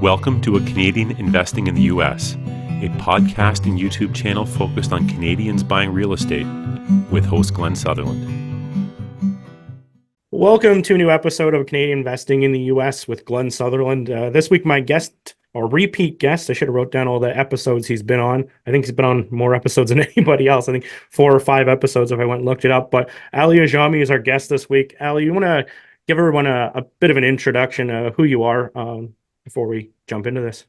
Welcome to A Canadian Investing in the U.S., a podcast and YouTube channel focused on Canadians buying real estate with host Glenn Sutherland. Welcome to a new episode of Canadian Investing in the U.S. with Glenn Sutherland. This week, my guest, or repeat guest, I should have wrote down all the episodes he's been on. I think he's been on more episodes than anybody else. I think 4 or 5 episodes if I went and looked it up. But Ali Ajami is our guest this week. Ali, you want to give everyone a bit of an introduction of who you are before we jump into this?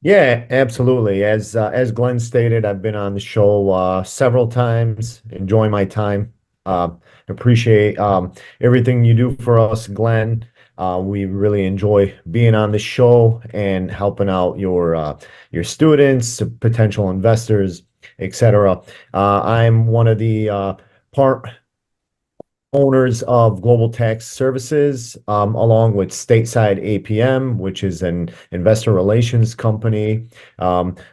Yeah, absolutely. As Glenn stated, I've been on the show several times, enjoy my time. Appreciate everything you do for us, Glenn. We really enjoy being on the show and helping out your students, potential investors, etc. I'm one of the part owners of Global Tax Services, along with Stateside APM, which is an investor relations company.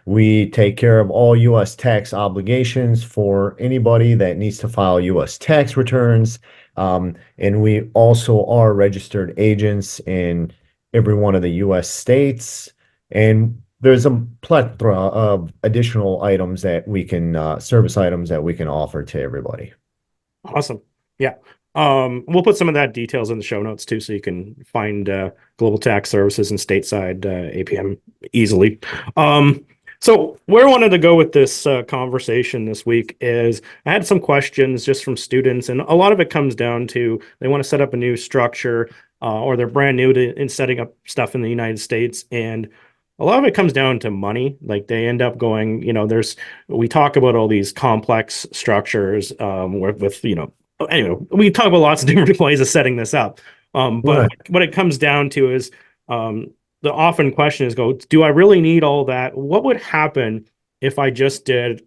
We take care of all U.S. tax obligations for anybody that needs to file U.S. tax returns. And we also are registered agents in every one of the U.S. states. And there's a plethora of additional items that we can, service items that we can offer to everybody. Awesome. Yeah. We'll put some of that details in the show notes too, so you can find Global Tax Services and Stateside APM easily. So where I wanted to go with this conversation this week is I had some questions just from students, and a lot of it comes down to they want to set up a new structure or they're brand new in setting up stuff in the United States. And a lot of it comes down to money. Like they end up going, we talk about all these complex structures with anyway, we talk about lots of different ways of setting this up. But Right. what it comes down to is the often question is, do I really need all that? What would happen if I just did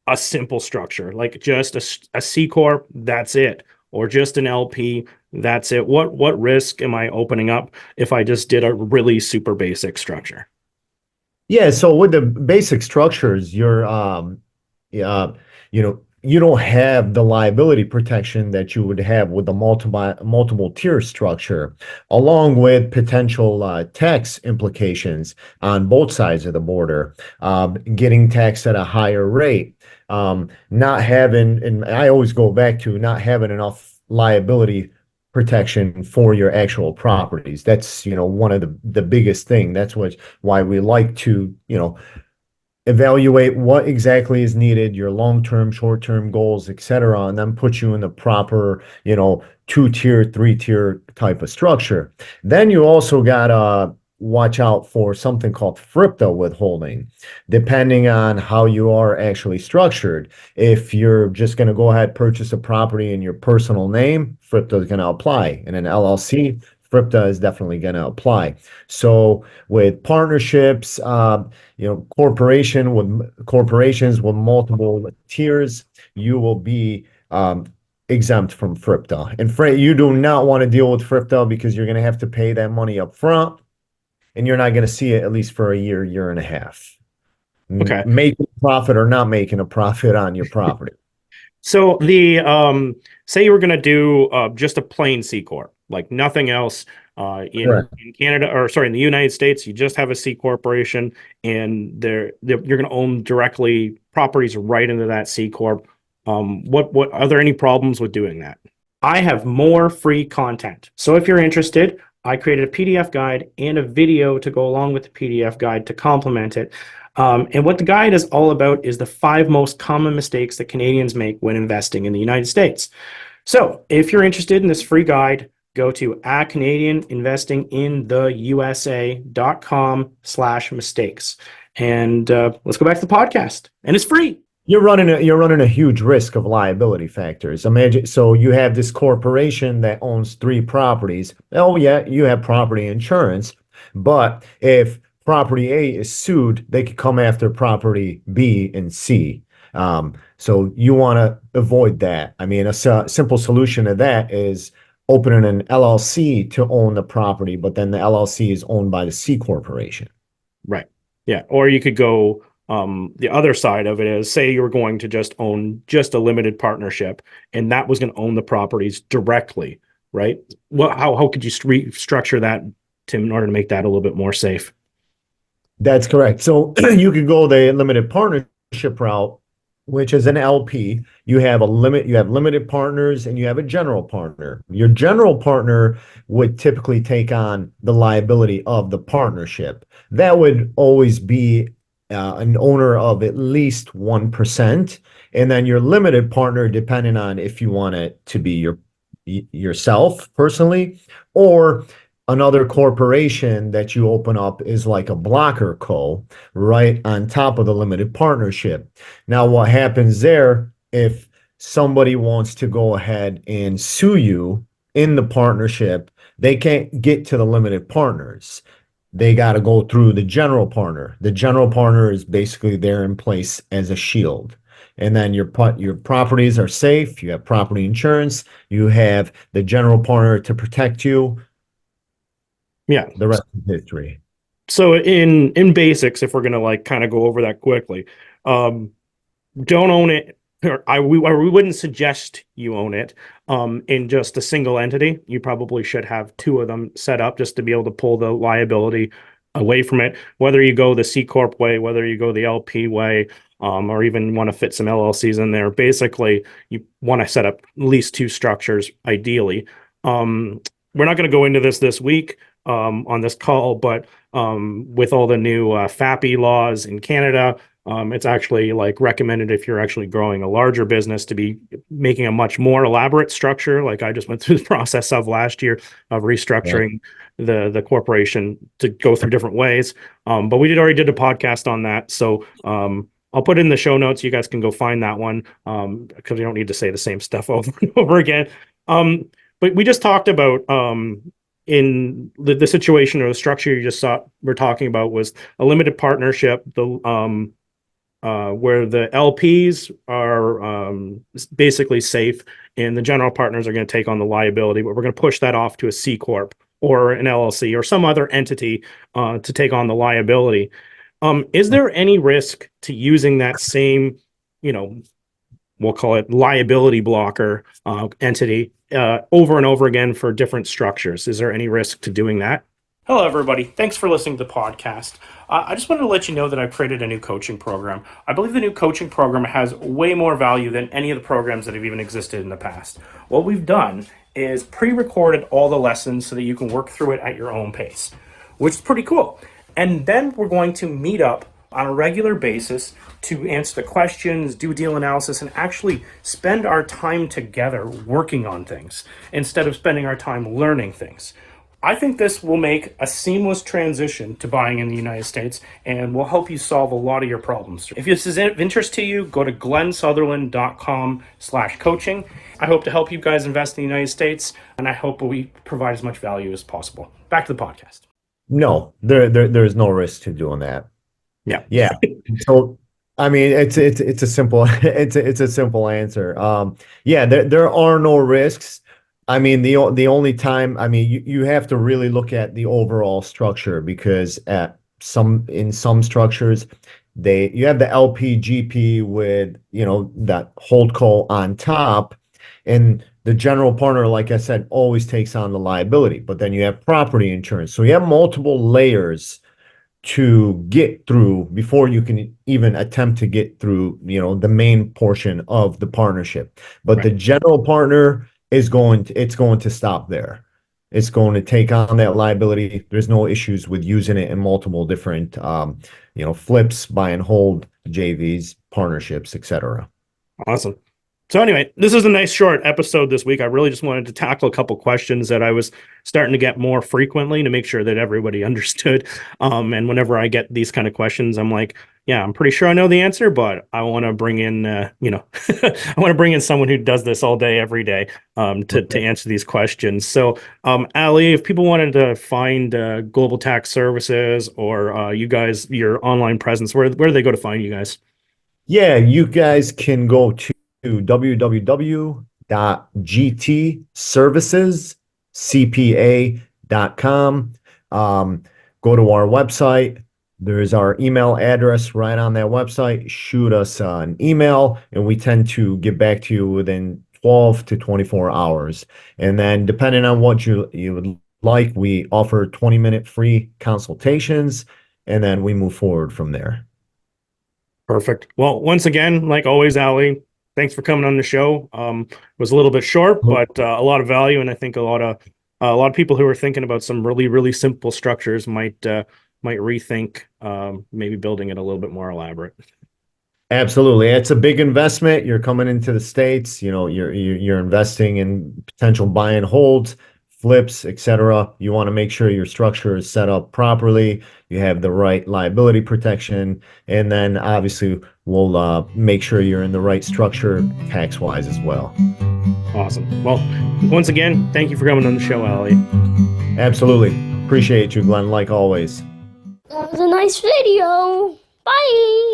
a simple structure, like just a C Corp, that's it, or just an LP, that's it? What risk am I opening up if I just did a really super basic structure? Yeah, so with the basic structures, you don't have the liability protection that you would have with the multiple tier structure, along with potential tax implications on both sides of the border, getting taxed at a higher rate, not having, and I always go back to not having enough liability protection for your actual properties. That's, one of the biggest thing. That's why we like to, evaluate what exactly is needed, your long-term, short-term goals, etc., and then put you in the proper, 2-tier, 3-tier type of structure. Then you also gotta watch out for something called FRIPTA withholding, depending on how you are actually structured. If you're just going to go ahead purchase a property in your personal name, FRIPTA is going to apply. In an LLC, FRIPTA is definitely going to apply. So with partnerships, corporations with multiple tiers, you will be exempt from FRIPTA. And you do not want to deal with FRIPTA because you're going to have to pay that money up front, and you're not going to see it at least for a year and a half. Okay. Making a profit or not making a profit on your property. So the say you were going to do just a plain C Corp, like nothing else in Canada, or sorry, in the United States, you just have a C corporation, and you're going to own directly properties right into that C Corp. What are there any problems with doing that? I have more free content. So if you're interested, I created a PDF guide and a video to go along with the PDF guide to complement it. And what the guide is all about is the 5 most common mistakes that Canadians make when investing in the United States. So if you're interested in this free guide, go to CanadianInvestingInTheUSA.com/mistakes. And let's go back to the podcast. And it's free. You're running a huge risk of liability factors. Imagine, so you have this corporation that owns 3 properties. Oh yeah, you have property insurance, but if property A is sued, they could come after property B and C. So you want to avoid that. I mean, a simple solution to that is opening an LLC to own the property, but then the LLC is owned by the C corporation. Right. Yeah. Or you could go the other side of it is, say you were going to just own just a limited partnership, and that was going to own the properties directly, right? How could you restructure that in order to make that a little bit more safe? That's correct. So you could go the limited partnership route, which is an LP. You have limited partners and you have a general partner. Your general partner would typically take on the liability of the partnership. That would always be an owner of at least 1%. And then your limited partner, depending on if you want it to be yourself personally, or another corporation that you open up is like a blocker co right on top of the limited partnership. Now, what happens there if somebody wants to go ahead and sue you in the partnership, they can't get to the limited partners. They got to go through the general partner. The general partner is basically there in place as a shield. And then your properties are safe. You have property insurance. You have the general partner to protect you. Yeah. The rest is history. So in basics, if we're gonna like kind of go over that quickly, don't own it. We wouldn't suggest you own it in just a single entity. You probably should have two of them set up just to be able to pull the liability away from it. Whether you go the C Corp way, whether you go the LP way, or even want to fit some LLCs in there. Basically, you want to set up at least two structures, ideally. We're not going to go into this week on this call, but with all the new FAPI laws in Canada, it's actually like recommended if you're actually growing a larger business to be making a much more elaborate structure. Like I just went through the process of last year of restructuring the corporation to go through different ways. But we already did a podcast on that. So I'll put it in the show notes. You guys can go find that one because we don't need to say the same stuff over and over again. But we just talked about in the situation or the structure you just saw we're talking about was a limited partnership. Where the LPs are basically safe and the general partners are going to take on the liability, but we're going to push that off to a C Corp or an LLC or some other entity to take on the liability. Is there any risk to using that same, we'll call it liability blocker entity over and over again for different structures? Is there any risk to doing that? Hello, everybody. Thanks for listening to the podcast. I just wanted to let you know that I've created a new coaching program. I believe the new coaching program has way more value than any of the programs that have even existed in the past. What we've done is pre-recorded all the lessons so that you can work through it at your own pace, which is pretty cool. And then we're going to meet up on a regular basis to answer the questions, do deal analysis, and actually spend our time together working on things instead of spending our time learning things. I think this will make a seamless transition to buying in the United States and will help you solve a lot of your problems. If this is of interest to you, go to glensutherland.com/coaching. I hope to help you guys invest in the United States, and I hope we provide as much value as possible. Back to the podcast. No, there's no risk to doing that. Yeah. So, I mean, it's a simple it's a simple answer. There are no risks. I mean, the only time, I mean, you have to really look at the overall structure because in some structures, you have the LPGP with, that holdco on top, and the general partner, like I said, always takes on the liability, but then you have property insurance. So you have multiple layers to get through before you can even attempt to get through, the main portion of the partnership. But the general partner it's going to stop there. It's going to take on that liability. There's no issues with using it in multiple different, flips, buy and hold, JVs, partnerships, etc. Awesome. So anyway, this is a nice short episode this week. I really just wanted to tackle a couple questions that I was starting to get more frequently to make sure that everybody understood. And whenever I get these kind of questions, I'm like, yeah, I'm pretty sure I know the answer, but I want to bring in, I want to bring in someone who does this all day, every day, to answer these questions. So, Ali, if people wanted to find Global Tax Services or you guys, your online presence, where do they go to find you guys? Yeah, you guys can go to www.gtservicescpa.com. Go to our website. There's our email address right on that website. Shoot us an email, and we tend to get back to you within 12 to 24 hours. And then depending on what you would like, we offer 20-minute free consultations. and then we move forward from there. Perfect. Well, once again, like always, Ali, thanks for coming on the show. It was a little bit short, but a lot of value, and I think a lot of people who are thinking about some really, really simple structures might rethink maybe building it a little bit more elaborate. Absolutely. It's a big investment. You're coming into the States, you're investing in potential buy and holds, flips, etc. You want to make sure your structure is set up properly. You have the right liability protection, and then obviously we'll make sure you're in the right structure tax-wise as well. Awesome. Well, once again, thank you for coming on the show, Ali. Absolutely. Appreciate you, Glenn, like always. That was a nice video. Bye.